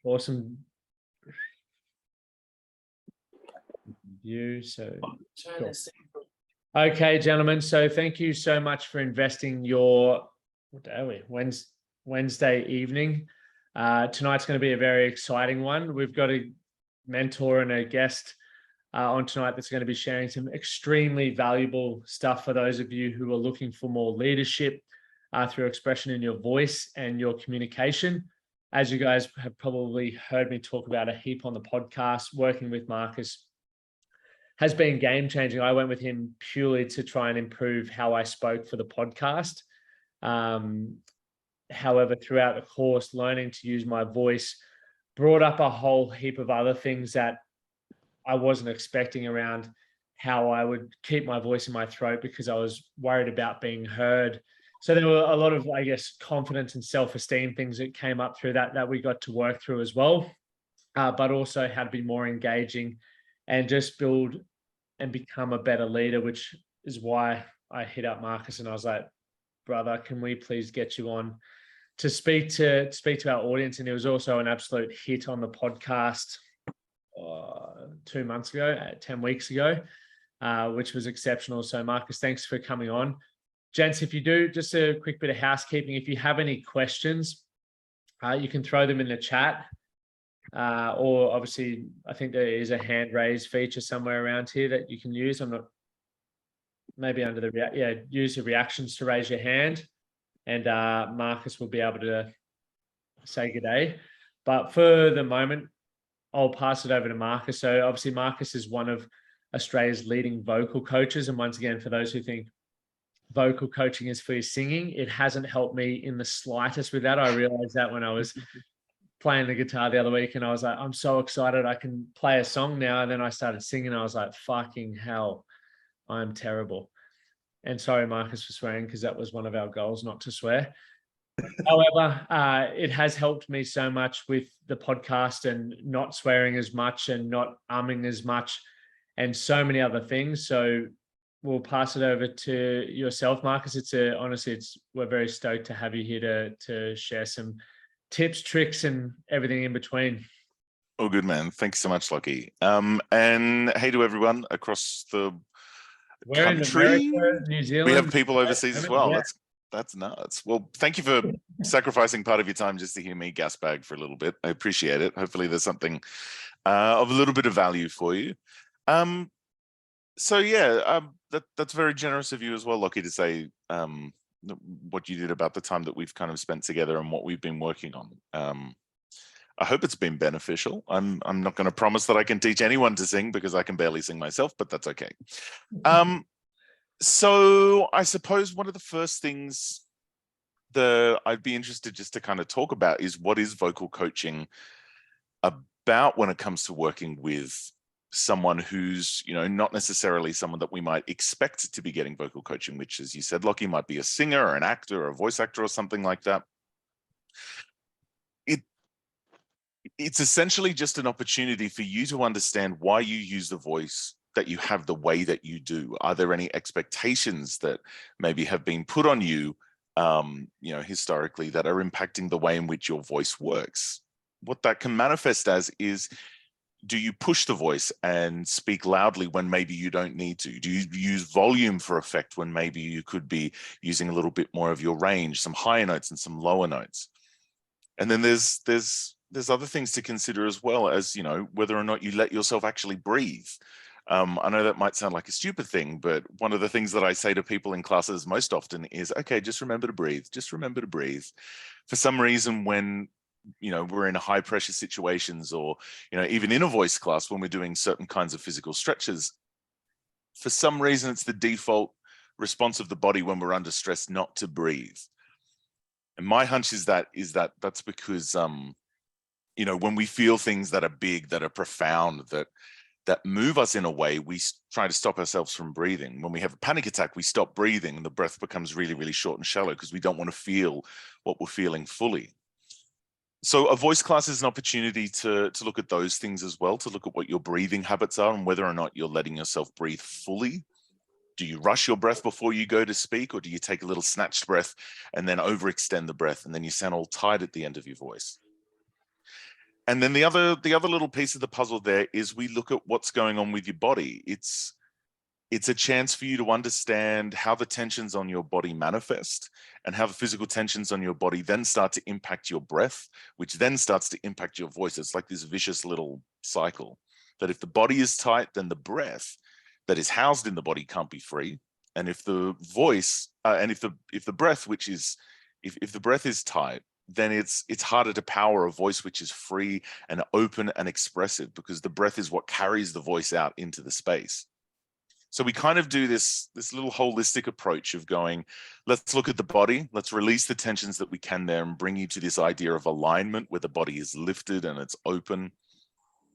Awesome. Cool. Okay, gentlemen. So thank you so much for investing your, what day are we? Wednesday evening. Tonight's going to be a very exciting one. We've got a mentor and a guest on tonight that's going to be sharing some extremely valuable stuff for those of you who are looking for more leadership through expression in your voice and your communication. As you guys have probably heard me talk about a heap on the podcast, working with Marcus has been game-changing. I went with him purely to try and improve how I spoke for the podcast. However, throughout the course, learning to use my voice brought up a whole heap of other things that I wasn't expecting around how I would keep my voice in my throat because I was worried about being heard. So there were a lot of, I guess, confidence and self-esteem things that came up through that we got to work through as well, but also how to be more engaging and just build and become a better leader, which is why I hit up Marcus and I was like, brother, can we please get you on to speak to our audience? And it was also an absolute hit on the podcast 2 months ago, 10 weeks ago, which was exceptional. So Marcus, thanks for coming on. Gents, if you do, just a quick bit of housekeeping. If you have any questions, you can throw them in the chat. Or obviously, I think there is a hand raise feature somewhere around here that you can use. I'm not, maybe under the, use the reactions to raise your hand, and Marcus will be able to say good day. But for the moment, I'll pass it over to Marcus. So obviously Marcus is one of Australia's leading vocal coaches. And once again, for those who think vocal coaching is for your singing, it hasn't helped me in the slightest with that. I realized that when I was playing the guitar the other week and I was like, I'm so excited I can play a song now. And then I started singing. I was like, fucking hell, I'm terrible. And sorry, Marcus, for swearing, because that was one of our goals, not to swear. However, it has helped me so much with the podcast and not swearing as much and not umming as much and so many other things. So we'll pass it over to yourself, Marcus. Honestly, we're very stoked to have you here to share some tips, tricks, and everything in between. Oh, good, man. Thanks so much, Lockie. And hey to everyone across the country. In America, New Zealand. We have people overseas as well. Yeah. That's nuts. Well, thank you for sacrificing part of your time just to hear me gasbag for a little bit. I appreciate it. Hopefully there's something of a little bit of value for you. So yeah, that's very generous of you as well, Lockie, to say what you did about the time that we've kind of spent together and what we've been working on. I hope it's been beneficial. I'm not going to promise that I can teach anyone to sing because I can barely sing myself, but that's okay. So I suppose one of the first things that I'd be interested just to kind of talk about is what is vocal coaching about when it comes to working with someone who's, not necessarily someone that we might expect to be getting vocal coaching, which, as you said, Lockie, might be a singer or an actor or a voice actor or something like that. It's essentially just an opportunity for you to understand why you use the voice that you have the way that you do. Are there any expectations that maybe have been put on you, historically, that are impacting the way in which your voice works? What that can manifest as is, do you push the voice and speak loudly when maybe you don't need to? Do you use volume for effect when maybe you could be using a little bit more of your range, some higher notes and some lower notes? And then there's other things to consider as well, as, whether or not you let yourself actually breathe. I know that might sound like a stupid thing, but one of the things that I say to people in classes most often is, okay, just remember to breathe. Just remember to breathe. For some reason, when, we're in high pressure situations or, even in a voice class, when we're doing certain kinds of physical stretches, for some reason, it's the default response of the body when we're under stress not to breathe. And my hunch is that that's because, when we feel things that are big, that are profound, that move us in a way, we try to stop ourselves from breathing. When we have a panic attack, we stop breathing and the breath becomes really, really short and shallow because we don't want to feel what we're feeling fully. So a voice class is an opportunity to look at those things as well, to look at what your breathing habits are and whether or not you're letting yourself breathe fully. Do you rush your breath before you go to speak, or do you take a little snatched breath and then overextend the breath and then you sound all tight at the end of your voice? And then the other little piece of the puzzle there is we look at what's going on with your body. It's a chance for you to understand how the tensions on your body manifest and how the physical tensions on your body then start to impact your breath, which then starts to impact your voice. It's like this vicious little cycle that if the body is tight, then the breath that is housed in the body can't be free. And if the voice, and if the breath, which is, if the breath is tight, then it's harder to power a voice which is free and open and expressive, because the breath is what carries the voice out into the space. So we kind of do this little holistic approach of going, let's look at the body, let's release the tensions that we can there and bring you to this idea of alignment where the body is lifted and it's open.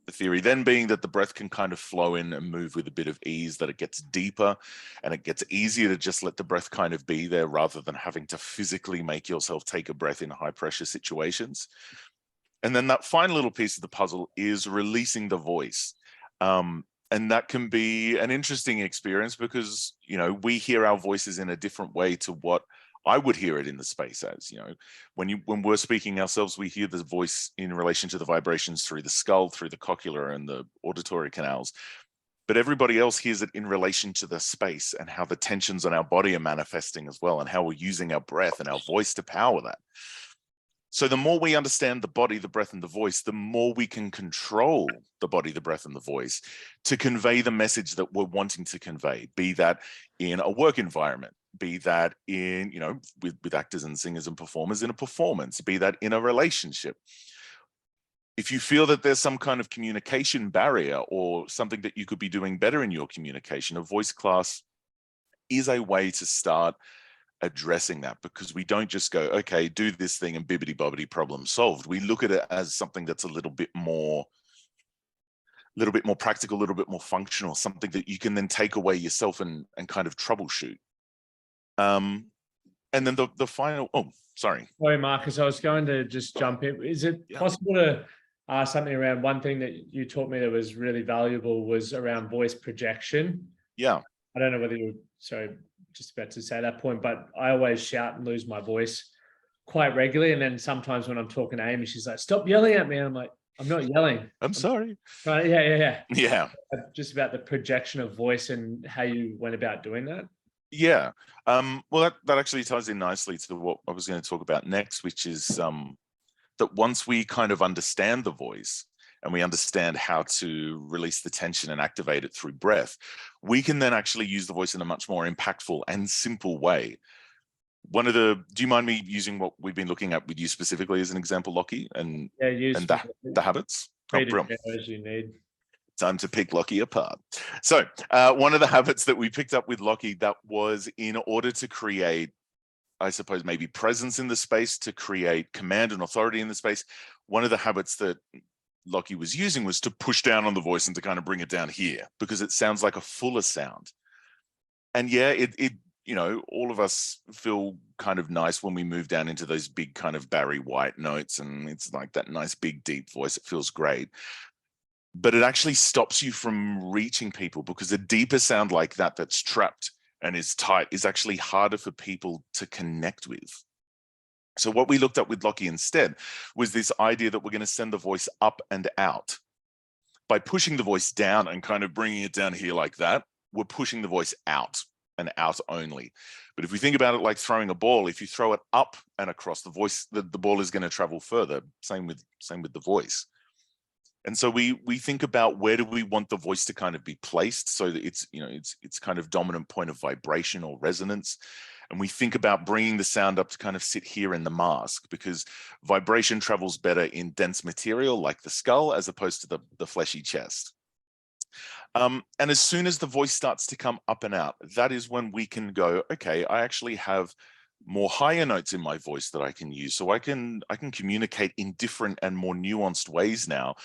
The theory then being that the breath can kind of flow in and move with a bit of ease, that it gets deeper and it gets easier to just let the breath kind of be there rather than having to physically make yourself take a breath in high pressure situations. And then that final little piece of the puzzle is releasing the voice. And that can be an interesting experience because, you know, we hear our voices in a different way to what I would hear it in the space as, you know, when we're speaking ourselves, we hear the voice in relation to the vibrations through the skull, through the cochlear and the auditory canals. But everybody else hears it in relation to the space and how the tensions on our body are manifesting as well, and how we're using our breath and our voice to power that. So the more we understand the body, the breath, and the voice, the more we can control the body, the breath, and the voice to convey the message that we're wanting to convey, be that in a work environment, be that in, you know, with actors and singers and performers in a performance, be that in a relationship. If you feel that there's some kind of communication barrier or something that you could be doing better in your communication, a voice class is a way to start addressing that, because we don't just go, okay, do this thing and bibbity bobbity, problem solved. We look at it as something that's a little bit more practical, a little bit more functional, something that you can then take away yourself and kind of troubleshoot. And then the final, sorry, Marcus, I was going to just jump in. Is it possible to ask something around one thing that you taught me that was really valuable was around voice projection? Yeah. I don't know whether you're, sorry, just about to say that point, but I always shout and lose my voice quite regularly. And then sometimes when I'm talking to Amy, she's like, stop yelling at me. And I'm like, I'm not yelling. I'm sorry. Right. Yeah. Yeah. Just about the projection of voice and how you went about doing that. Yeah. Well, that actually ties in nicely to what I was going to talk about next, which is that once we kind of understand the voice and we understand how to release the tension and activate it through breath, we can then actually use the voice in a much more impactful and simple way. Do you mind me using what we've been looking at with you specifically as an example, Lockie, and the habits? As you need. Time to pick Lockie apart. So one of the habits that we picked up with Lockie, that was in order to create, I suppose, maybe presence in the space, to create command and authority in the space. One of the habits that Lockie was using was to push down on the voice and to kind of bring it down here, because it sounds like a fuller sound. And yeah, it you know, all of us feel kind of nice when we move down into those big kind of Barry White notes, and it's like that nice big deep voice. It feels great. But it actually stops you from reaching people, because a deeper sound like that that's trapped and is tight is actually harder for people to connect with. So what we looked at with Lockie instead was this idea that we're going to send the voice up and out. By pushing the voice down and kind of bringing it down here like that, we're pushing the voice out and out only. But if we think about it like throwing a ball, if you throw it up and across, the voice, the ball is going to travel further. Same with the voice. And so we think about, where do we want the voice to kind of be placed so that it's, you know, it's kind of dominant point of vibration or resonance. And we think about bringing the sound up to kind of sit here in the mask, because vibration travels better in dense material like the skull as opposed to the fleshy chest. And as soon as the voice starts to come up and out, that is when we can go, okay, I actually have more higher notes in my voice that I can use. So I can communicate in different and more nuanced ways now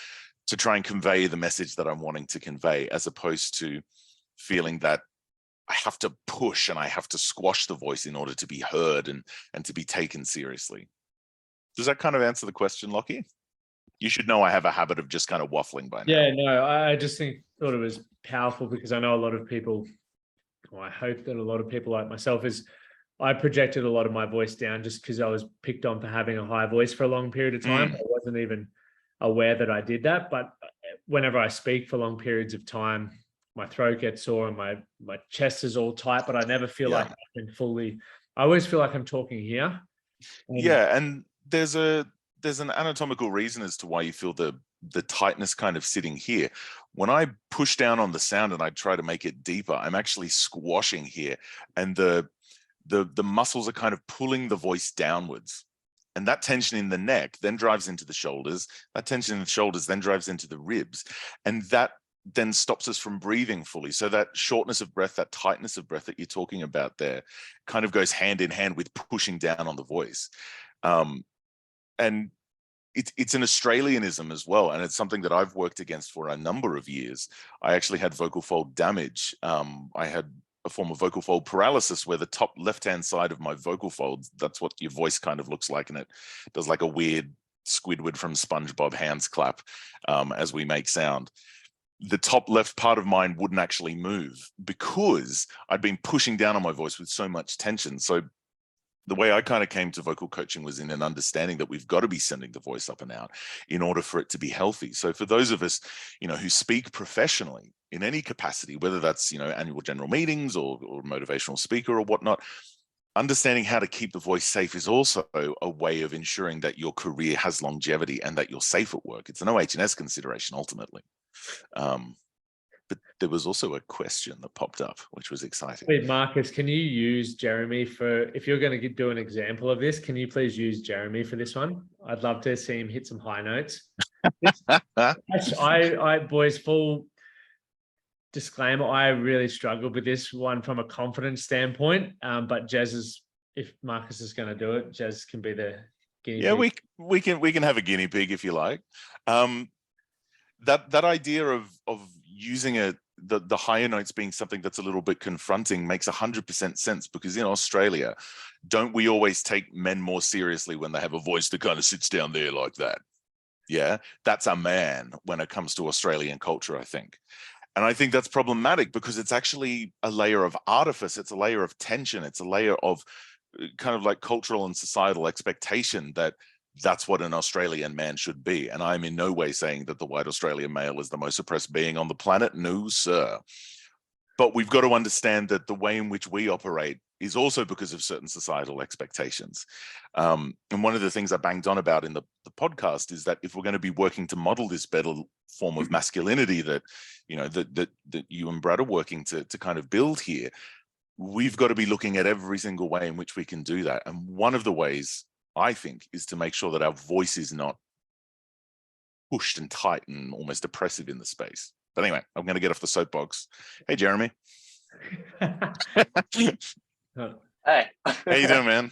to try and convey the message that I'm wanting to convey, as opposed to feeling that I have to push and I have to squash the voice in order to be heard and to be taken seriously. Does that kind of answer the question, Lockie? You should know I have a habit of just kind of waffling by now. Yeah, no, I just thought it was powerful, because I know a lot of people, or I hope that a lot of people like myself, is I projected a lot of my voice down just because I was picked on for having a high voice for a long period of time. I aware that I did that. But whenever I speak for long periods of time, my throat gets sore and my chest is all tight, but I never feel Yeah. like I can fully, I always feel like I'm talking here. And Yeah, and there's an anatomical reason as to why you feel the tightness kind of sitting here. When I push down on the sound and I try to make it deeper, I'm actually squashing here, and the muscles are kind of pulling the voice downwards. And that tension in the neck then drives into the shoulders. That tension in the shoulders then drives into the ribs. And that then stops us from breathing fully. So that shortness of breath, that tightness of breath that you're talking about there kind of goes hand in hand with pushing down on the voice. And it's an Australianism as well. And it's something that I've worked against for a number of years. I actually had vocal fold damage. I had a form of vocal fold paralysis where the top left-hand side of my vocal folds, that's what your voice kind of looks like. And it does like a weird Squidward from SpongeBob hands clap as we make sound. The top left part of mine wouldn't actually move because I'd been pushing down on my voice with so much tension. So the way I kind of came to vocal coaching was in an understanding that we've got to be sending the voice up and out in order for it to be healthy. So for those of us, who speak professionally in any capacity, whether that's, annual general meetings or motivational speaker or whatnot, understanding how to keep the voice safe is also a way of ensuring that your career has longevity and that you're safe at work. It's an OH&S consideration ultimately. But there was also a question that popped up, which was exciting. Wait, Marcus, can you use Jeremy for, if you're going to do an example of this, can you please use Jeremy for this one? I'd love to see him hit some high notes. I boys, full disclaimer, I really struggled with this one from a confidence standpoint. But if Marcus is going to do it, Jez can be the guinea pig. Yeah, we can have a guinea pig if you like. That idea of using the higher notes being something that's a little bit confronting makes 100% sense, because in Australia, don't we always take men more seriously when they have a voice that kind of sits down there like that? Yeah, that's a man when it comes to Australian culture, I think. And I think that's problematic because it's actually a layer of artifice. It's a layer of tension. It's a layer of kind of like cultural and societal expectation that that's what an Australian man should be. And I'm in no way saying that the white Australian male is the most oppressed being on the planet. No, sir. But we've got to understand that the way in which we operate is also because of certain societal expectations. And one of the things I banged on about in the podcast is that if we're going to be working to model this better form of masculinity that, that you and Brad are working to kind of build here, we've got to be looking at every single way in which we can do that. And one of the ways, I think, is to make sure that our voice is not pushed and tight and almost oppressive in the space. But anyway, I'm going to get off the soapbox. Hey, Jeremy. Hey. How you doing, man?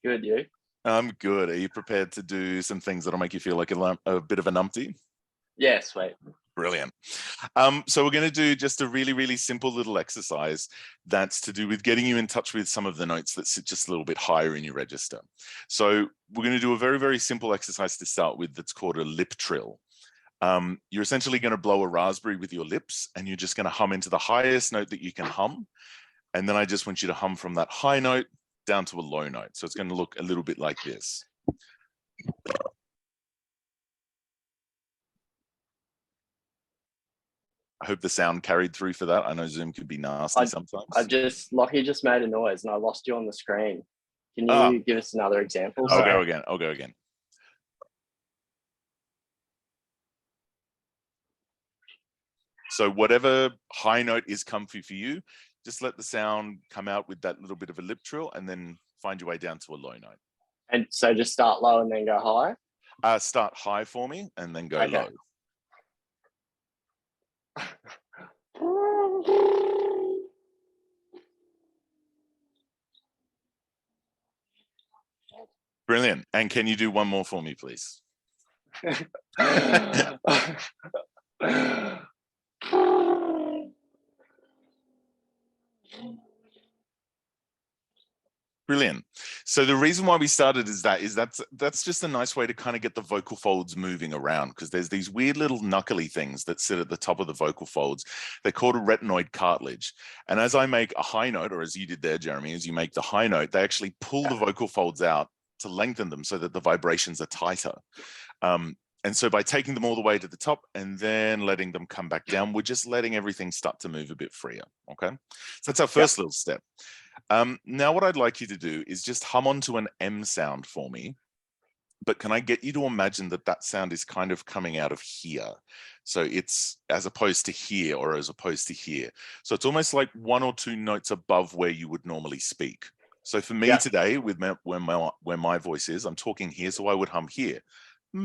Good, you? I'm good. Are you prepared to do some things that'll make you feel like a bit of a numpty? Yeah, sweet. Brilliant. So we're going to do just a really, really simple little exercise that's to do with getting you in touch with some of the notes that sit just a little bit higher in your register. So we're going to do a very, very simple exercise to start with that's called a lip trill. You're essentially going to blow a raspberry with your lips, and you're just going to hum into the highest note that you can hum. And then I just want you to hum from that high note down to a low note. So it's going to look a little bit like this. I hope the sound carried through for that. I know Zoom could be nasty sometimes. Lockie just made a noise and I lost you on the screen. Can you give us another example? I'll go again. So whatever high note is comfy for you, just let the sound come out with that little bit of a lip trill and then find your way down to a low note. And so just start low and then go high? Start high for me and then go low. Brilliant. And can you do one more for me, please? Brilliant. So the reason why we started is that's just a nice way to kind of get the vocal folds moving around, because there's these weird little knuckly things that sit at the top of the vocal folds. They're called a retinoid cartilage. And as I make a high note, or as you did there, Jeremy, as you make the high note, they actually pull the vocal folds out to lengthen them so that the vibrations are tighter. And so by taking them all the way to the top and then letting them come back down, we're just letting everything start to move a bit freer. Okay. So that's our first little step. Now what I'd like you to do is just hum onto an M sound for me. But can I get you to imagine that that sound is kind of coming out of here? So it's as opposed to here or as opposed to here. So it's almost like 1 or 2 notes above where you would normally speak. So for me today, with where my voice is, I'm talking here, so I would hum here. So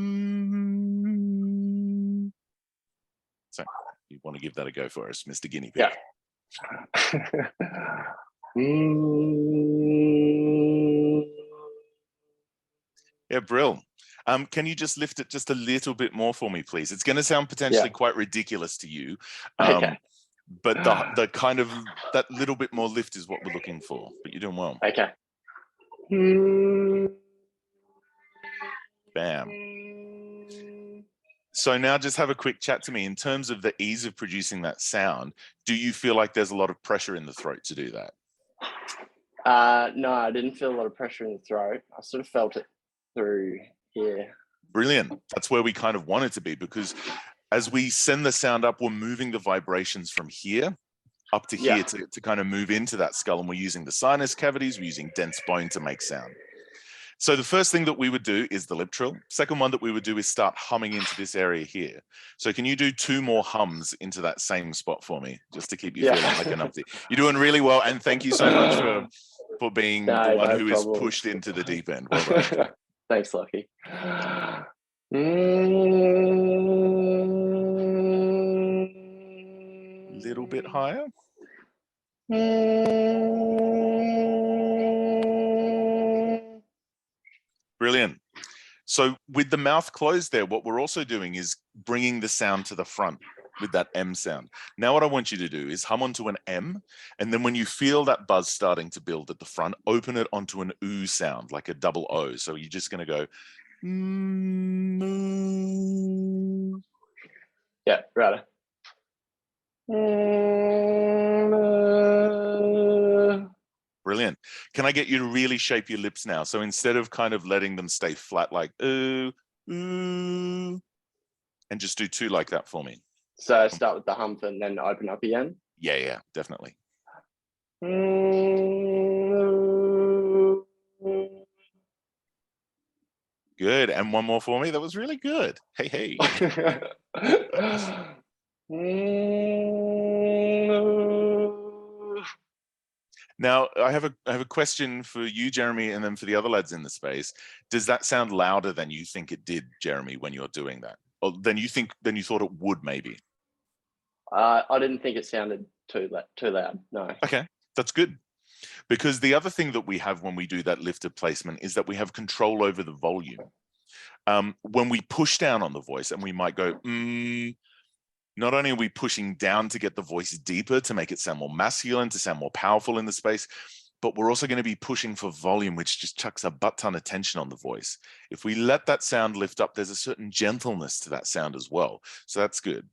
you want to give that a go for us, Mr. Guinea Pig? Yeah, Brill. Can you just lift it just a little bit more for me, please? It's going to sound potentially quite ridiculous to you, but the kind of that little bit more lift is what we're looking for. But you're doing well. Okay. Bam. So now just have a quick chat to me in terms of the ease of producing that sound. Do you feel like there's a lot of pressure in the throat to do that? No, I didn't feel a lot of pressure in the throat. I sort of felt it through here. Brilliant. That's where we kind of want it to be, because as we send the sound up, we're moving the vibrations from here up to here to kind of move into that skull. And we're using the sinus cavities, we're using dense bone to make sound. So the first thing that we would do is the lip trill. Second one that we would do is start humming into this area here. So can you do 2 more hums into that same spot for me, just to keep you feeling like an update? You're doing really well. And thank you so much for being the one who is pushed into the deep end. Well done. Thanks, Lucky. Little bit higher. Brilliant. So with the mouth closed there, what we're also doing is bringing the sound to the front with that M sound. Now what I want you to do is hum onto an M, and then when you feel that buzz starting to build at the front, open it onto an oo sound, like a double O. So you're just going to go. Yeah, right. Brilliant. Can I get you to really shape your lips now? So instead of kind of letting them stay flat like ooh, ooh, and just do 2 like that for me. So start with the hump and then open up again? Yeah, definitely. Good. And one more for me. That was really good. Hey. Now, I have a question for you, Jeremy, and then for the other lads in the space. Does that sound louder than you think it did, Jeremy, when you're doing that? Or than you thought it would, maybe? I didn't think it sounded too loud, no. Okay, that's good. Because the other thing that we have when we do that lifted placement is that we have control over the volume. When we push down on the voice and we might go, not only are we pushing down to get the voice deeper, to make it sound more masculine, to sound more powerful in the space, but we're also going to be pushing for volume, which just chucks a butt ton of tension on the voice. If we let that sound lift up, there's a certain gentleness to that sound as well. So that's good.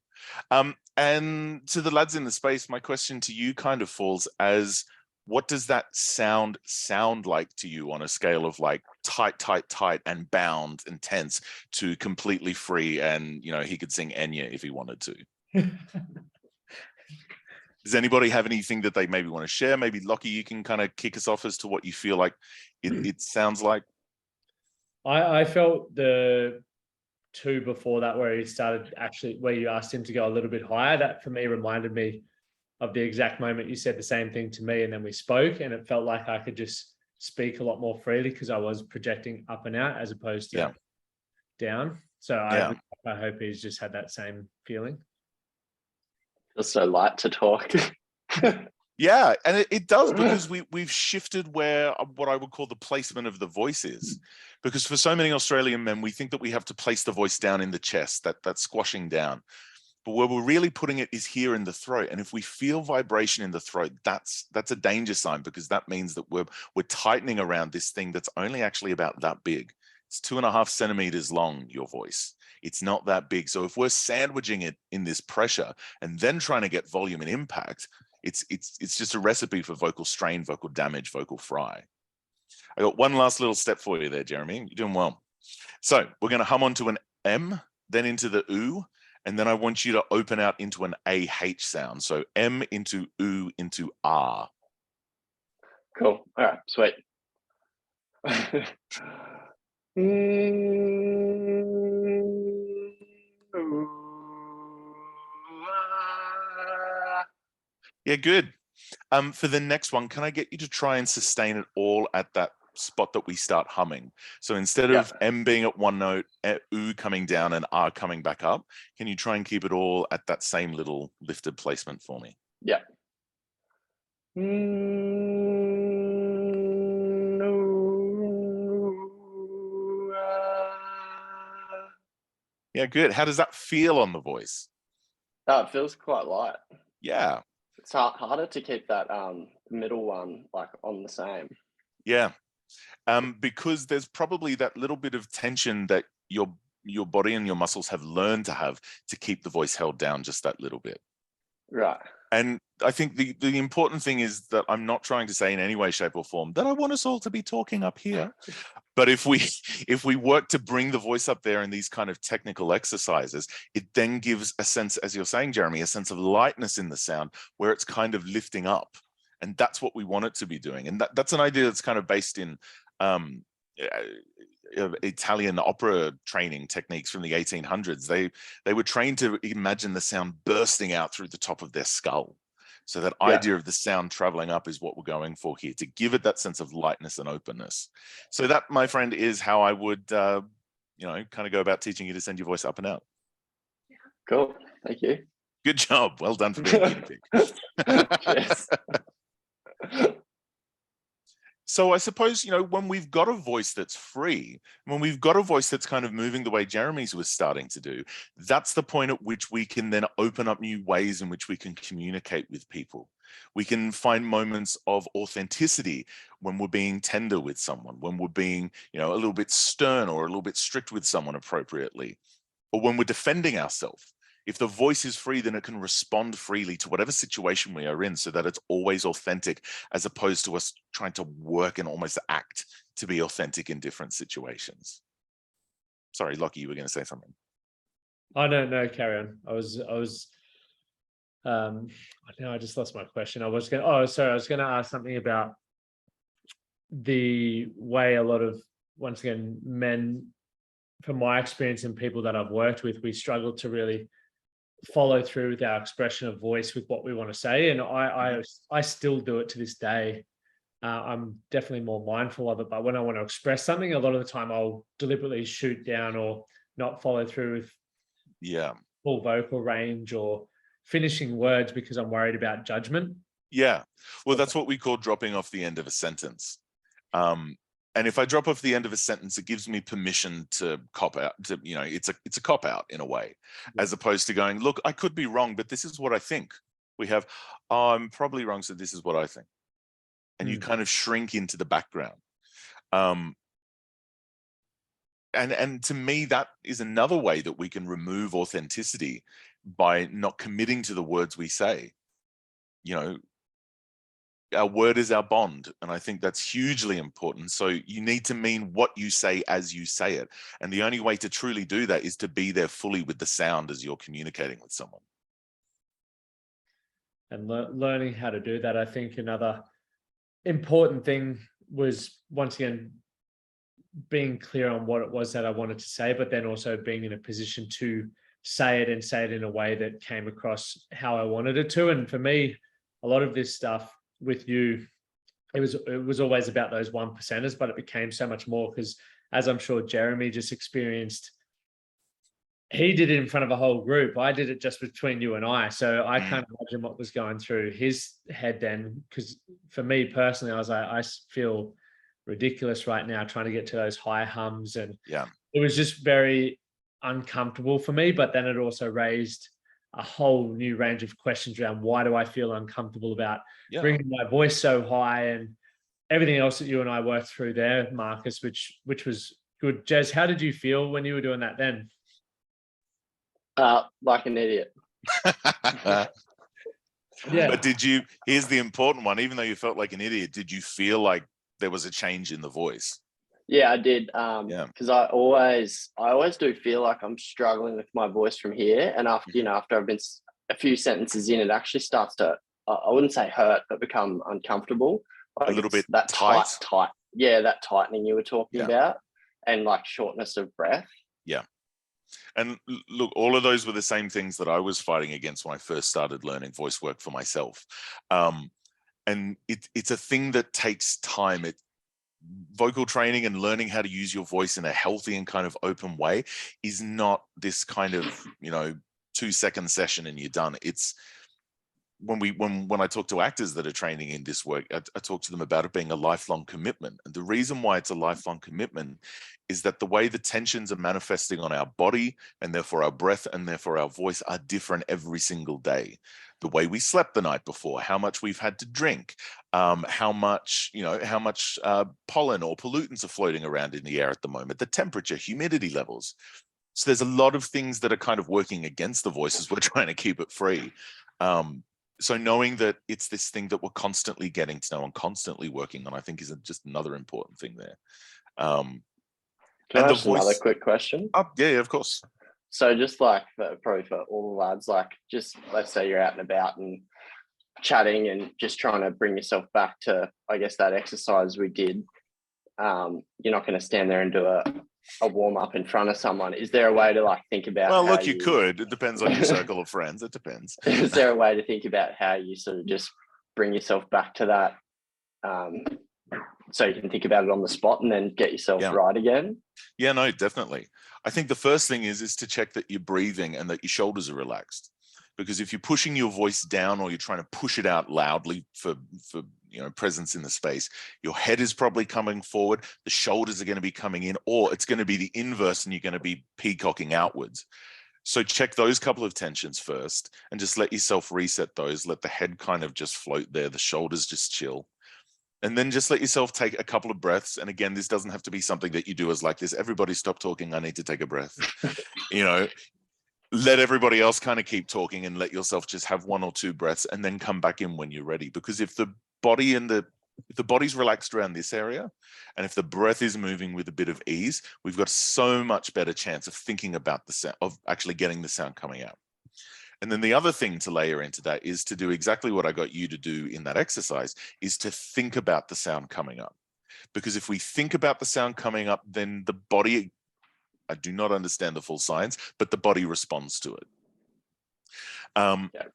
And to the lads in the space, my question to you kind of falls as, what does that sound like to you on a scale of like tight, and bound and tense to completely free? And, you know, he could sing Enya if he wanted to. Does anybody have anything that they maybe want to share? Maybe Lockie, you can kind of kick us off as to what you feel like it sounds like. I felt the 2 before that, where he started where you asked him to go a little bit higher, that for me reminded me of the exact moment you said the same thing to me, and then we spoke, and it felt like I could just speak a lot more freely because I was projecting up and out as opposed to down. So I hope he's just had that same feeling. It's so light to talk. Yeah, and it does, because we've shifted where what I would call the placement of the voice is. Because for so many Australian men, we think that we have to place the voice down in the chest, that squashing down. But where we're really putting it is here in the throat. And if we feel vibration in the throat, that's a danger sign, because that means that we're tightening around this thing that's only actually about that big. It's 2.5 centimeters long, your voice. It's not that big. So if we're sandwiching it in this pressure and then trying to get volume and impact, it's just a recipe for vocal strain, vocal damage, vocal fry. I got one last little step for you there, Jeremy. You're doing well. So we're going to hum onto an M, then into the oo, and then I want you to open out into an AH sound. So M into oo into R. Cool. All right, sweet. Yeah, good. For the next one, can I get you to try and sustain it all at that spot that we start humming? So instead of M being at one note, oo coming down and R coming back up, can you try and keep it all at that same little lifted placement for me? Yeah. Yeah, good. How does that feel on the voice? Oh, it feels quite light. Yeah. It's harder to keep that middle one like on the same. Yeah. Because there's probably that little bit of tension that your body and your muscles have learned to have to keep the voice held down just that little bit. Right. And I think the important thing is that I'm not trying to say in any way, shape, or form that I want us all to be talking up here. But if we work to bring the voice up there in these kind of technical exercises, it then gives a sense, as you're saying, Jeremy, a sense of lightness in the sound where it's kind of lifting up. And that's what we want it to be doing. And that's an idea that's kind of based in Italian opera training techniques from the 1800s. They were trained to imagine the sound bursting out through the top of their skull. So that idea of the sound traveling up is what we're going for here, to give it that sense of lightness and openness. So that, my friend, is how I would, kind of go about teaching you to send your voice up and out. Cool. Thank you. Good job. Well done for being a guinea pig. Cheers. So I suppose, when we've got a voice that's free, when we've got a voice that's kind of moving the way Jeremy's was starting to do, that's the point at which we can then open up new ways in which we can communicate with people. We can find moments of authenticity when we're being tender with someone, when we're being, a little bit stern or a little bit strict with someone appropriately, or when we're defending ourselves. If the voice is free, then it can respond freely to whatever situation we are in, so that it's always authentic, as opposed to us trying to work and almost act to be authentic in different situations. Sorry, Lockie, you were going to say something. I don't know. Carry on. Now I just lost my question. I was going to ask something about the way a lot of, once again, men, from my experience and people that I've worked with, we struggle to really follow through with our expression of voice with what we want to say. And I still do it to this day. I'm definitely more mindful of it, but when I want to express something, a lot of the time I'll deliberately shoot down or not follow through with full vocal range or finishing words because I'm worried about judgment. Yeah. Well, that's what we call dropping off the end of a sentence. And if I drop off the end of a sentence, it gives me permission to cop out. It's a cop out in a way, as opposed to going, look, I could be wrong, but this is what I think. We have, I'm probably wrong, so this is what I think. And you kind of shrink into the background. And to me, that is another way that we can remove authenticity, by not committing to the words we say. Our word is our bond. And I think that's hugely important. So you need to mean what you say as you say it. And the only way to truly do that is to be there fully with the sound as you're communicating with someone. And learning how to do that, I think another important thing was, once again, being clear on what it was that I wanted to say, but then also being in a position to say it and say it in a way that came across how I wanted it to. And for me, a lot of this stuff with you, it was always about those 1%ers, but it became so much more because, as I'm sure Jeremy just experienced, he did it in front of a whole group. I did it just between you and I. So I can't imagine what was going through his head then. Because for me personally, I was like, I feel ridiculous right now trying to get to those high hums. And it was just very uncomfortable for me. But then it also raised a whole new range of questions around, why do I feel uncomfortable about bringing my voice so high, and everything else that you and I worked through there, Marcus, which was good. Jez, how did you feel when you were doing that then? Like an idiot. But here's the important one, even though you felt like an idiot, did you feel like there was a change in the voice? Yeah, I did. Yeah. Because I always do feel like I'm struggling with my voice from here, and after after I've been a few sentences in, it actually starts to I wouldn't say hurt, but become uncomfortable. A Like little it's bit that tight. tight, yeah, that tightening you were talking Yeah. about, and like shortness of breath. Yeah. And look, all of those were the same things that I was fighting against when I first started learning voice work for myself. And it's a thing that takes time. Vocal training and learning how to use your voice in a healthy and kind of open way is not this kind of, 2-second session and you're done. It's when I talk to actors that are training in this work, I talk to them about it being a lifelong commitment. And the reason why it's a lifelong commitment is that the way the tensions are manifesting on our body and therefore our breath and therefore our voice are different every single day. The way we slept the night before, how much we've had to drink, how much pollen or pollutants are floating around in the air at the moment, the temperature, humidity levels. So there's a lot of things that are kind of working against the voice as we're trying to keep it free. So knowing that it's this thing that we're constantly getting to know and constantly working on, I think is just another important thing there. Can And I the ask another voice, quick question? yeah, of course. So just like probably for all the lads, like just let's say you're out and about and chatting and just trying to bring yourself back to, I guess, that exercise we did. You're not going to stand there and do a warm up in front of someone. Is there a way to like think about? Well, how look, you could. It depends on your circle of friends. It depends. Is there a way to think about how you sort of just bring yourself back to that, so you can think about it on the spot and then get yourself right again? Yeah, no, definitely. I think the first thing is to check that you're breathing and that your shoulders are relaxed. Because if you're pushing your voice down or you're trying to push it out loudly for presence in the space, your head is probably coming forward, the shoulders are going to be coming in, or it's going to be the inverse and you're going to be peacocking outwards. So check those couple of tensions first and just let yourself reset those. Let the head kind of just float there, the shoulders just chill. And then just let yourself take a couple of breaths. And again, this doesn't have to be something that you do as like this. Everybody stop talking. I need to take a breath. Let everybody else kind of keep talking and let yourself just have 1 or 2 breaths and then come back in when you're ready. Because if the body's relaxed around this area and if the breath is moving with a bit of ease, we've got so much better chance of thinking about the sound, of actually getting the sound coming out. And then the other thing to layer into that is to do exactly what I got you to do in that exercise, is to think about the sound coming up. Because if we think about the sound coming up, then the body, I do not understand the full science, but the body responds to it.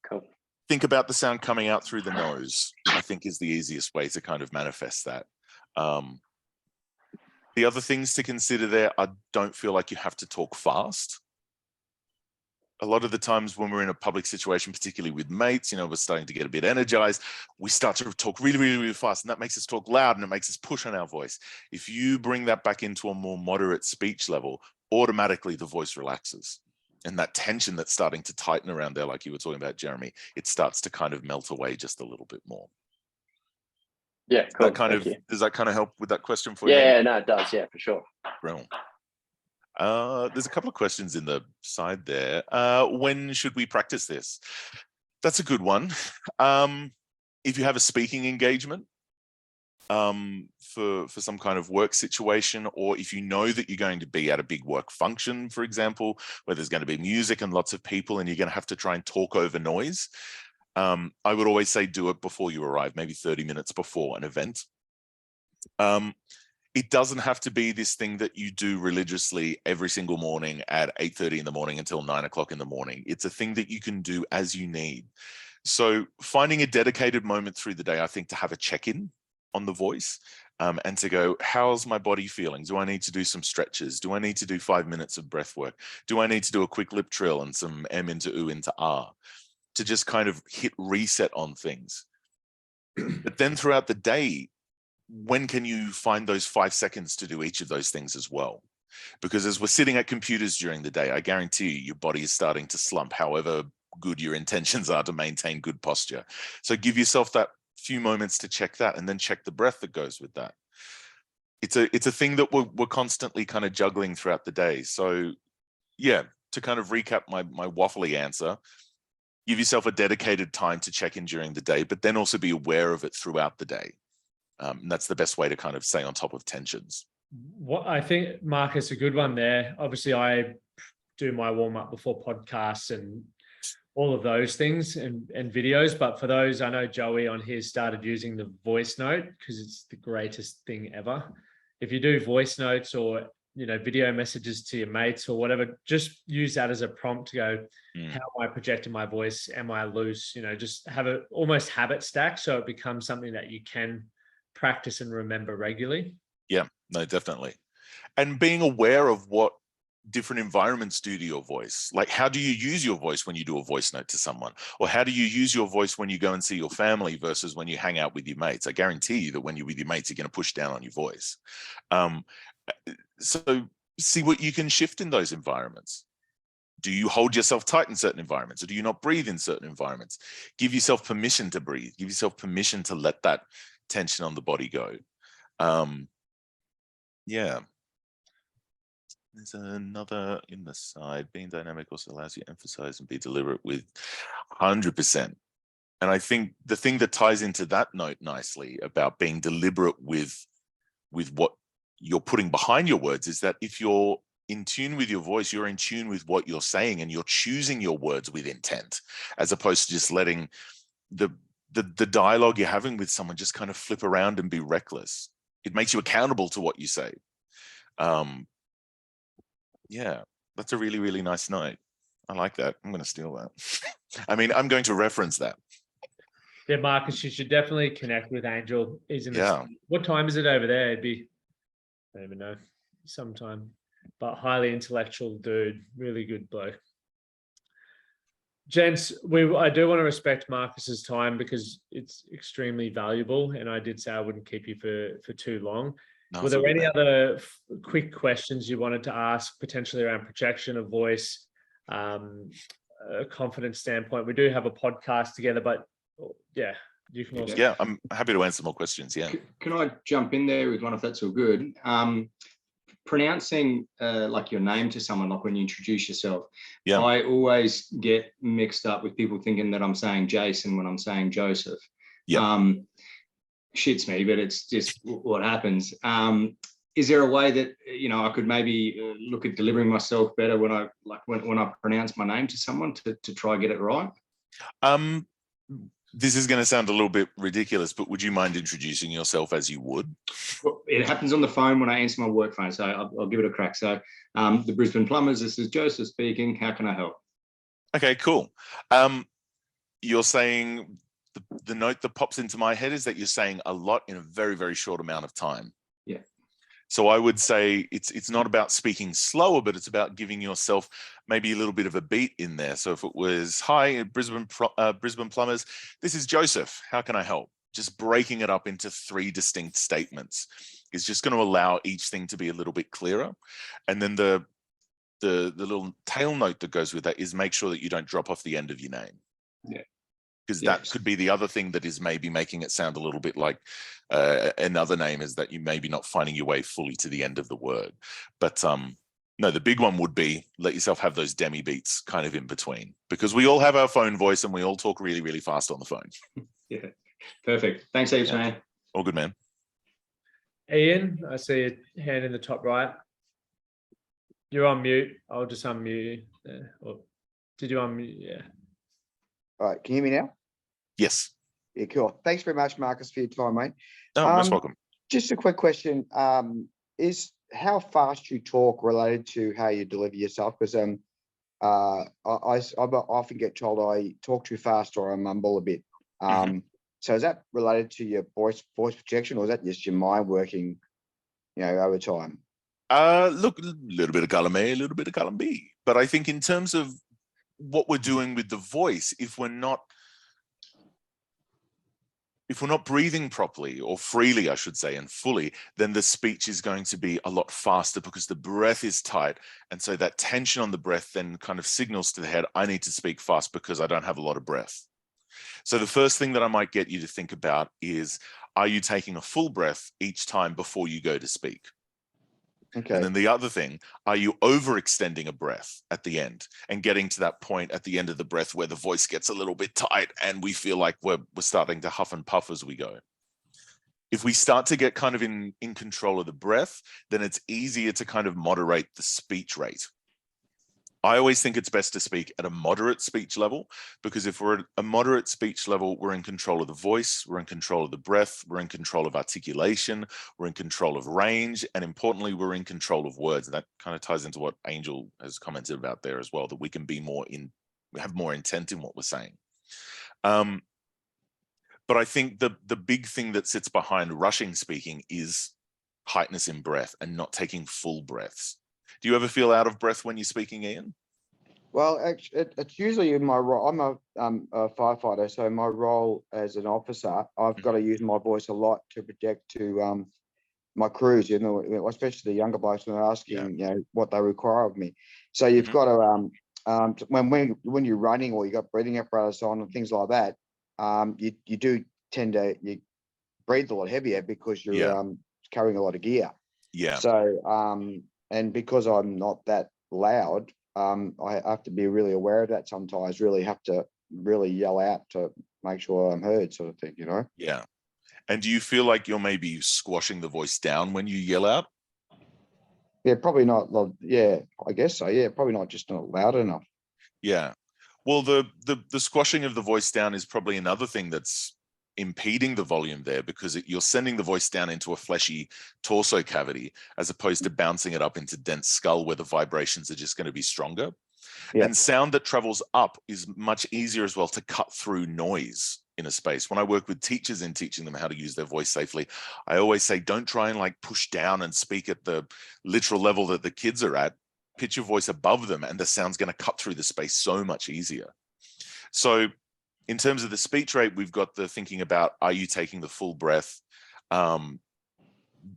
Cool. Think about the sound coming out through the nose, I think is the easiest way to kind of manifest that. The other things to consider there, I don't feel like you have to talk fast. A lot of the times when we're in a public situation, particularly with mates, we're starting to get a bit energized, we start to talk really, really, really fast, and that makes us talk loud and it makes us push on our voice. If you bring that back into a more moderate speech level, automatically the voice relaxes. And that tension that's starting to tighten around there, like you were talking about, Jeremy, it starts to kind of melt away just a little bit more. Yeah, cool. Does that kind of help with that question for you? Yeah, no, it does. Yeah, for sure. Brilliant. There's a couple of questions in the side there. When should we practice this? That's a good one. If you have a speaking engagement for some kind of work situation, or if you know that you're going to be at a big work function, for example, where there's going to be music and lots of people and you're going to have to try and talk over noise, I would always say do it before you arrive, maybe 30 minutes before an event. It doesn't have to be this thing that you do religiously every single morning at 8:30 in the morning until 9 o'clock in the morning. It's a thing that you can do as you need. So finding a dedicated moment through the day, I think, to have a check-in on the voice and to go, how's my body feeling? Do I need to do some stretches? Do I need to do 5 minutes of breath work? Do I need to do a quick lip trill and some M into U into R to just kind of hit reset on things? But then throughout the day, when can you find those 5 seconds to do each of those things as well? Because as we're sitting at computers during the day, I guarantee you your body is starting to slump, however good your intentions are to maintain good posture. So give yourself that few moments to check that, and then check the breath that goes with that. It's a thing that we're constantly kind of juggling throughout the day. So yeah, to kind of recap my waffly answer, give yourself a dedicated time to check in during the day, but then also be aware of it throughout the day. And that's the best way to kind of stay on top of tensions. What I think, Marcus, a good one there. Obviously, I do my warm up before podcasts and all of those things and videos. But for those, I know Joey on his started using the voice note because it's the greatest thing ever. If you do voice notes or video messages to your mates or whatever, just use that as a prompt to go, how am I projecting my voice? Am I loose? Just have it almost habit stack so it becomes something that you can practice and remember regularly. Yeah, no, definitely. And being aware of what different environments do to your voice. Like, how do you use your voice when you do a voice note to someone? Or how do you use your voice when you go and see your family versus when you hang out with your mates? I guarantee you that when you're with your mates, you're going to push down on your voice. So see what you can shift in those environments. Do you hold yourself tight in certain environments, or do you not breathe in certain environments? Give yourself permission to breathe. Give yourself permission to let that tension on the body go. Yeah. There's another in the side. Being dynamic also allows you to emphasize and be deliberate with 100%. And I think the thing that ties into that note nicely about being deliberate with what you're putting behind your words is that if you're in tune with your voice, you're in tune with what you're saying and you're choosing your words with intent, as opposed to just letting the dialogue you're having with someone just kind of flip around and be reckless. It makes you accountable to what you say. Yeah, that's a really, really nice note. I like that. I'm going to steal that. I mean, I'm going to reference that. Yeah, Marcus, you should definitely connect with Angel. He's in Yeah. What time is it over there? It'd be, I don't even know, sometime. But highly intellectual dude, really good bloke. Gents, I do want to respect Marcus's time because it's extremely valuable. And I did say I wouldn't keep you for too long. No, Were there any man. other quick questions you wanted to ask, potentially around projection of voice, a confidence standpoint? We do have a podcast together, but yeah, you can also. Yeah, I'm happy to answer more questions. Yeah. Can I jump in there with one if that's all good? Pronouncing like your name to someone, like when you introduce yourself, Yeah. I always get mixed up with people thinking that I'm saying Jason when I'm saying Joseph. Yeah. Shits me, but it's just what happens. Is there a way that I could maybe look at delivering myself better when I pronounce my name to someone to try and get it right? This is going to sound a little bit ridiculous, but would you mind introducing yourself as you would? Well, it happens on the phone when I answer my work phone, so I'll give it a crack. So, the Brisbane Plumbers, this is Joseph speaking. How can I help? Okay, cool. You're saying the note that pops into my head is that you're saying a lot in a very, very short amount of time. Yeah. So I would say it's not about speaking slower, but it's about giving yourself maybe a little bit of a beat in there. So if it was, hi, Brisbane Plumbers, this is Joseph. How can I help? Just breaking it up into 3 distinct statements is just going to allow each thing to be a little bit clearer. And then the little tail note that goes with that is make sure that you don't drop off the end of your name. Yeah. Because that could be the other thing that is maybe making it sound a little bit like another name, is that you maybe not finding your way fully to the end of the word. But no, the big one would be let yourself have those demi beats kind of in between, because we all have our phone voice and we all talk really, really fast on the phone. Yeah, perfect. Thanks, heaps, man. All good, man. Ian, I see a hand in the top right. You're on mute. I'll just unmute you. Or did you unmute? Yeah. All right, can you hear me now? Yes. Yeah, cool. Thanks very much, Marcus, for your time, mate. No, most welcome. Just a quick question. Is how fast you talk related to how you deliver yourself? Because I often get told I talk too fast or I mumble a bit. So is that related to your voice projection, or is that just your mind working, over time? Look, a little bit of column A, a little bit of column B. But I think in terms of what we're doing with the voice, if we're not breathing properly, or freely, I should say, and fully, then the speech is going to be a lot faster because the breath is tight. And so that tension on the breath then kind of signals to the head, I need to speak fast because I don't have a lot of breath. So the first thing that I might get you to think about is, are you taking a full breath each time before you go to speak? Okay. And then the other thing, are you overextending a breath at the end and getting to that point at the end of the breath where the voice gets a little bit tight and we feel like we're starting to huff and puff as we go? If we start to get kind of in control of the breath, then it's easier to kind of moderate the speech rate. I always think it's best to speak at a moderate speech level, because if we're at a moderate speech level, we're in control of the voice, we're in control of the breath, we're in control of articulation, we're in control of range, and importantly, we're in control of words. And that kind of ties into what Angel has commented about there as well, that we can be we have more intent in what we're saying. But I think the big thing that sits behind rushing speaking is tightness in breath and not taking full breaths. Do you ever feel out of breath when you're speaking, Ian? Well, actually, it's usually in my role. I'm a firefighter, so my role as an officer, I've got to use my voice a lot to project to my crews, you know, especially the younger blokes when they're asking, you know, what they require of me. So you've got to when you're running or you got breathing apparatus on and things like that, you do tend to breathe a lot heavier because you're carrying a lot of gear. Yeah. So and because I'm not that loud, I have to be really aware of that sometimes, really have to really yell out to make sure I'm heard, sort of thing, you know? Yeah. And do you feel like you're maybe squashing the voice down when you yell out? Yeah, probably not. Yeah, I guess so. Yeah, probably not loud enough. Yeah. Well, the squashing of the voice down is probably another thing that's impeding the volume there, because you're sending the voice down into a fleshy torso cavity as opposed to bouncing it up into dense skull where the vibrations are just going to be stronger. Yeah. And sound that travels up is much easier as well to cut through noise in a space. When I work with teachers in teaching them how to use their voice safely, I always say, don't try and like push down and speak at the literal level that the kids are at. Pitch your voice above them and the sound's going to cut through the space so much easier. So in terms of the speech rate, we've got the thinking about, are you taking the full breath?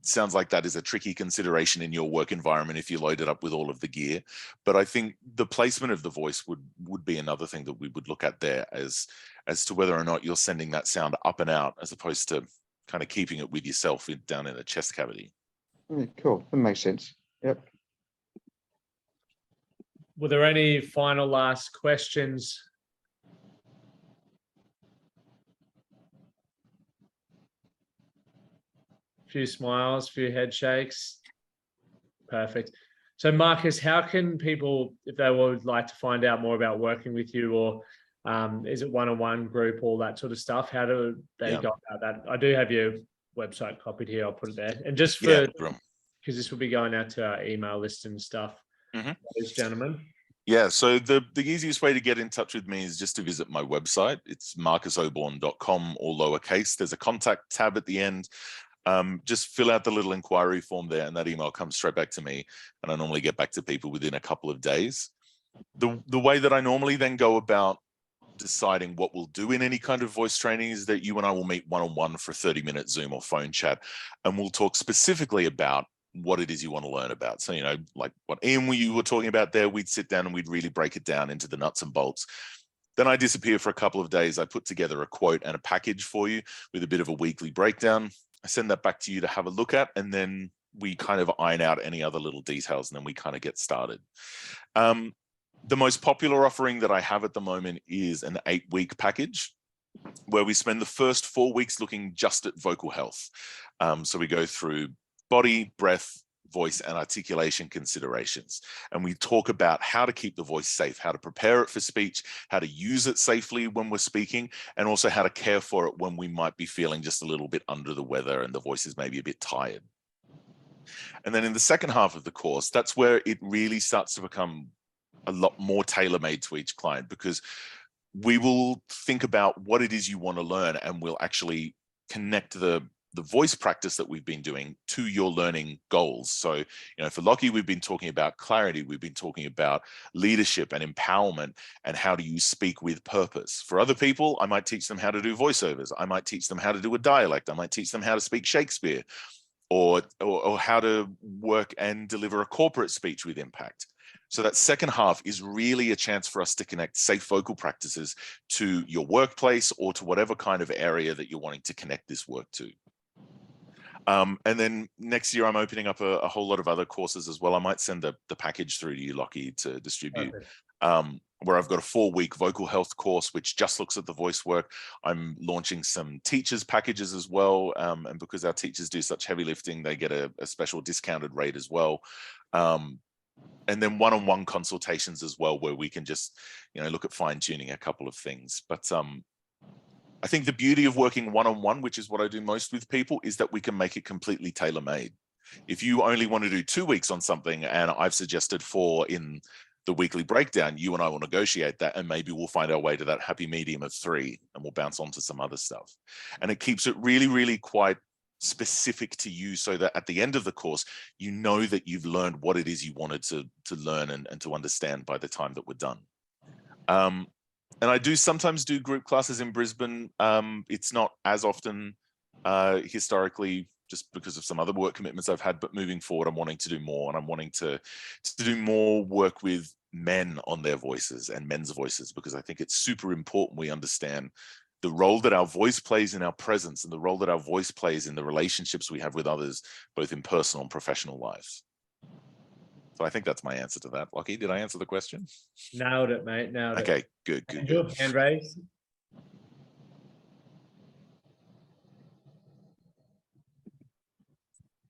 Sounds like that is a tricky consideration in your work environment if you load it up with all of the gear. But I think the placement of the voice would be another thing that we would look at there as to whether or not you're sending that sound up and out as opposed to kind of keeping it with yourself down in the chest cavity. Cool, that makes sense. Yep. Were there any final last questions? Few smiles, few head shakes. Perfect. So Marcus, how can people, if they would like to find out more about working with you, or is it one-on-one group, all that sort of stuff? How do they go about that? I do have your website copied here. I'll put it there. And just for, because this will be going out to our email list and stuff, those gentlemen. Yeah, so the easiest way to get in touch with me is just to visit my website. It's marcusoborn.com, all lowercase. There's a contact tab at the end. Just fill out the little inquiry form there and that email comes straight back to me. And I normally get back to people within a couple of days. The way that I normally then go about deciding what we'll do in any kind of voice training is that you and I will meet one-on-one for a 30-minute Zoom or phone chat. And we'll talk specifically about what it is you want to learn about. So, you know, like what Ian, you were talking about there, we'd sit down and we'd really break it down into the nuts and bolts. Then I disappear for a couple of days. I put together a quote and a package for you with a bit of a weekly breakdown. I send that back to you to have a look at, and then we kind of iron out any other little details, and then we kind of get started. The most popular offering that I have at the moment is an 8-week package where we spend the first 4 weeks looking just at vocal health. So we go through body, breath, voice, and articulation considerations. And we talk about how to keep the voice safe, how to prepare it for speech, how to use it safely when we're speaking, and also how to care for it when we might be feeling just a little bit under the weather and the voice is maybe a bit tired. And then in the second half of the course, that's where it really starts to become a lot more tailor-made to each client, because we will think about what it is you want to learn, and we'll actually connect the voice practice that we've been doing to your learning goals. So, you know, for Lockie, we've been talking about clarity. We've been talking about leadership and empowerment and how do you speak with purpose. For other people, I might teach them how to do voiceovers. I might teach them how to do a dialect. I might teach them how to speak Shakespeare, or how to work and deliver a corporate speech with impact. So that second half is really a chance for us to connect safe vocal practices to your workplace or to whatever kind of area that you're wanting to connect this work to. And then next year, I'm opening up a whole lot of other courses as well. I might send the package through to you, Lockie, to distribute. where I've got a 4-week vocal health course, which just looks at the voice work. I'm launching some teachers packages as well. And because our teachers do such heavy lifting, they get a special discounted rate as well. And then one-on-one consultations as well, where we can just, look at fine tuning a couple of things. But I think the beauty of working one-on-one, which is what I do most with people, is that we can make it completely tailor-made. If you only want to do 2 weeks on something and I've suggested 4 in the weekly breakdown, you and I will negotiate that, and maybe we'll find our way to that happy medium of 3, and we'll bounce on to some other stuff. And it keeps it really, really quite specific to you, so that at the end of the course, you know that you've learned what it is you wanted to learn and to understand by the time that we're done. And I do sometimes do group classes in Brisbane. It's not as often historically, just because of some other work commitments I've had, but moving forward, I'm wanting to do more, and I'm wanting to do more work with men on their voices and men's voices, because I think it's super important we understand the role that our voice plays in our presence and the role that our voice plays in the relationships we have with others, both in personal and professional lives. So I think that's my answer to that. Lockie, did I answer the question? Nailed it, mate. Nailed it. Okay, good. Angel, hand raised.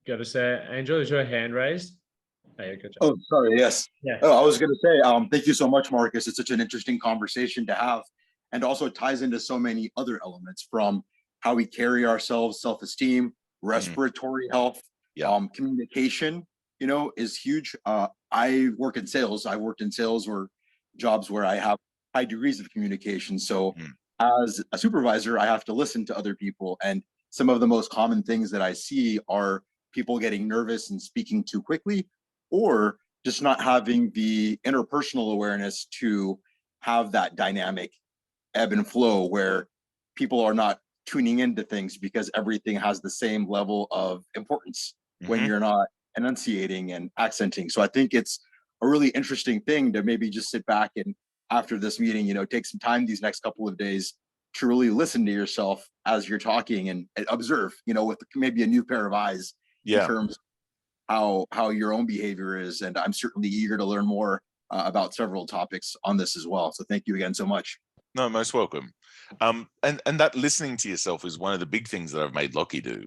Got to say, Angel, is your hand raised? Oh, yeah, good job. Oh, sorry. Yes. Yeah. Oh, I was going to say, thank you so much, Marcus. It's such an interesting conversation to have, and also ties into so many other elements, from how we carry ourselves, self-esteem, respiratory health, communication, is huge. I work in sales. I worked in sales or jobs where I have high degrees of communication. So as a supervisor, I have to listen to other people. And some of the most common things that I see are people getting nervous and speaking too quickly, or just not having the interpersonal awareness to have that dynamic ebb and flow, where people are not tuning into things because everything has the same level of importance when you're not enunciating and accenting. So I think it's a really interesting thing to maybe just sit back and, after this meeting, take some time these next couple of days to really listen to yourself as you're talking, and observe, with maybe a new pair of eyes in terms of how your own behavior is. And I'm certainly eager to learn more about several topics on this as well. So thank you again so much. No, most welcome. And that listening to yourself is one of the big things that I've made Lockie do.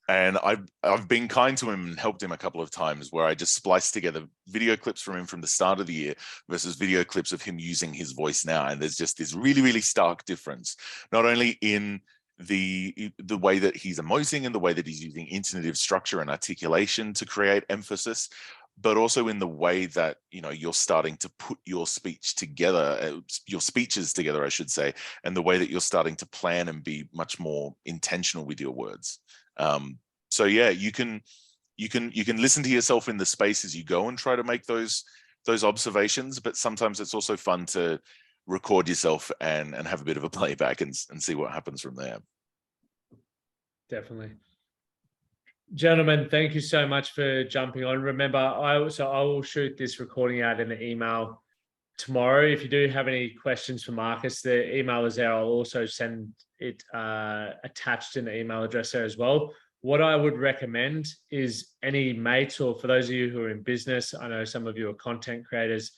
And I've been kind to him and helped him a couple of times, where I just spliced together video clips from him from the start of the year versus video clips of him using his voice now. And there's just this really, really stark difference, not only in the way that he's emoting and the way that he's using intonative structure and articulation to create emphasis, but also in the way that, you're starting to put your speech together, your speeches together, I should say, and the way that you're starting to plan and be much more intentional with your words. So yeah, you can listen to yourself in the space as you go and try to make those observations, but sometimes it's also fun to record yourself and have a bit of a playback and see what happens from there. Definitely. Gentlemen, thank you so much for jumping on. Remember, I will shoot this recording out in the email tomorrow. If you do have any questions for Marcus, the email is there. I'll also send it attached in the email address there as well. What I would recommend is any mates, or for those of you who are in business, I know some of you are content creators,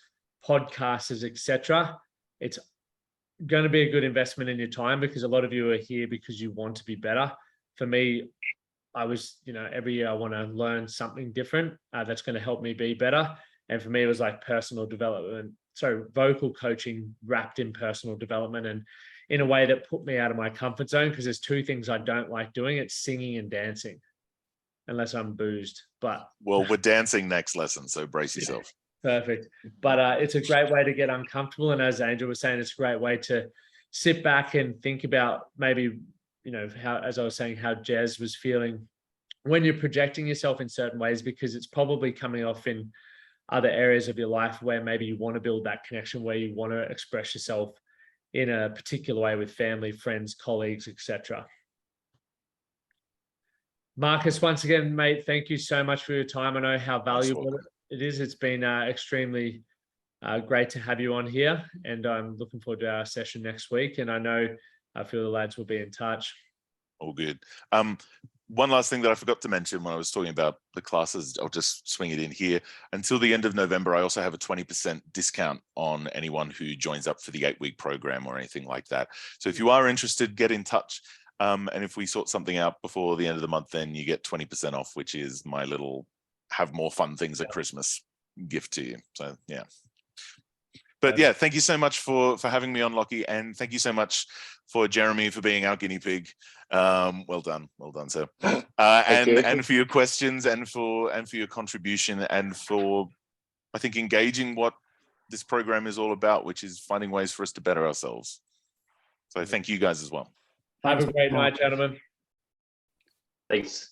podcasters, etc. It's going to be a good investment in your time, because a lot of you are here because you want to be better. For me, I was, every year I want to learn something different that's going to help me be better. And for me, it was like personal development. So vocal coaching wrapped in personal development, and in a way that put me out of my comfort zone, because there's 2 things I don't like doing. It's singing and dancing, unless I'm boozed. But well, we're dancing next lesson, so brace yourself. Perfect. But it's a great way to get uncomfortable. And as Angel was saying, it's a great way to sit back and think about maybe, how, as I was saying, how Jez was feeling when you're projecting yourself in certain ways, because it's probably coming off in other areas of your life where maybe you want to build that connection, where you want to express yourself in a particular way with family, friends, colleagues, etc. Marcus, once again, mate, thank you so much for your time. I know how valuable it is. It's been extremely great to have you on here, and I'm looking forward to our session next week. And I know I feel the lads will be in touch. All good. one last thing that I forgot to mention when I was talking about the classes, I'll just swing it in here. Until the end of November, I also have a 20% discount on anyone who joins up for the 8-week program or anything like that. So if you are interested, get in touch. And if we sort something out before the end of the month, then you get 20% off, which is my little have more fun things at Christmas gift to you. So yeah. But yeah, thank you so much for having me on, Lockie, and thank you so much for Jeremy for being our guinea pig. Well done, sir. And for your questions, and for your contribution, and for, I think, engaging what this program is all about, which is finding ways for us to better ourselves. So thank you guys as well. Have a great night, gentlemen. Thanks.